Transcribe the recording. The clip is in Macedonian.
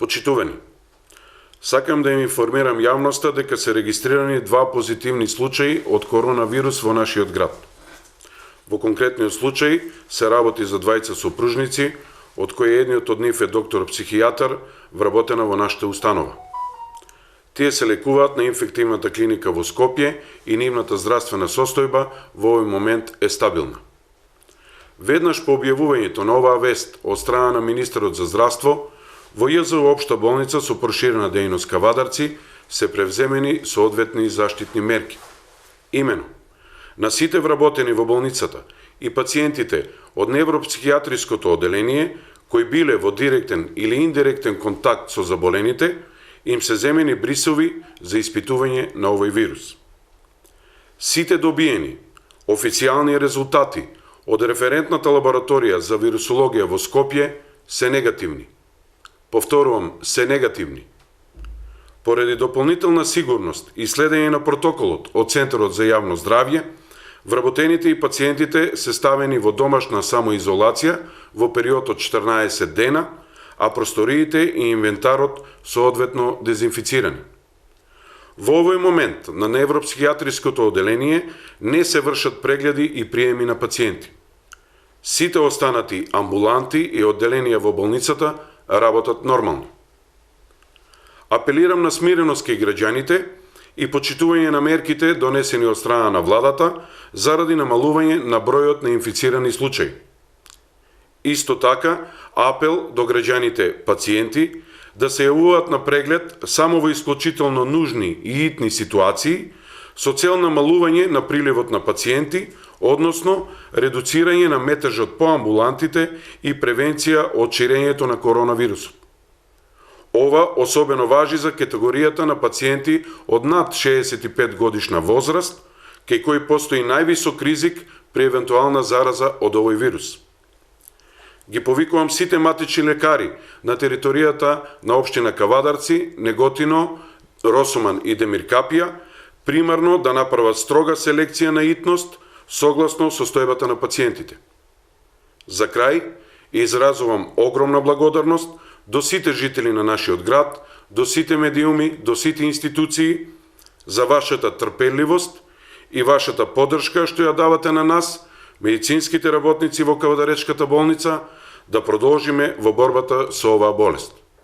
Почитувани, сакам да им информирам јавноста дека се регистрирани 2 позитивни случаи од коронавирус во нашиот град. Во конкретниот случај се работи за двајца сопружници, од кои едниот од нив е доктор-психијатар, вработена во нашата установа. Тие се лекуваат на инфективната клиника во Скопје и нивната здравствена состојба во овој момент е стабилна. Веднаш по објавувањето на оваа вест од страна на министерот за здравство, во ЈЗУ Општа болница со проширена дејност Кавадарци се превземени соодветни заштитни мерки. Имено, на сите вработени во болницата и пациентите од невропсихијатриското оделение кои биле во директен или индиректен контакт со заболените, им се земени брисови за испитување на овој вирус. Сите добиени официјални резултати од референтната лабораторија за вирусологија во Скопје се негативни. Повторувам, се негативни. Поради дополнителна сигурност и следење на протоколот од Центарот за јавно здравје, вработените и пациентите се ставени во домашна самоизолација во период од 14 дена, а просториите и инвентарот соодветно дезинфицирани. Во овој момент на невропсихијатриското оделение не се вршат прегледи и приеми на пациенти. Сите останати амбуланти и оделенија во болницата работат нормално. Апелирам на смиреност кај граѓаните и почитување на мерките донесени од страна на владата заради намалување на бројот на инфицирани случаи. Исто така, апел до граѓаните пациенти да се јавуваат на преглед само во исклучително нужни и итни ситуации со цел намалување на приливот на пациенти, односно редуцирање на метежот по амбулантите и превенција од ширењето на коронавирусот. Ова особено важи за категоријата на пациенти од над 65 годишна возраст, кај кои постои највисок ризик при евентуална зараза од овој вирус. Ги повикувам сите матични лекари на територијата на општина Кавадарци, Неготино, Росуман и Демиркапија, примарно да направат строга селекција на итност согласно состојбата на пациентите. За крај, изразувам огромна благодарност до сите жители на нашиот град, до сите медиуми, до сите институции за вашата трпеливост и вашата поддршка што ја давате на нас, медицинските работници во Кавадаречката болница, да продолжиме во борбата со оваа болест.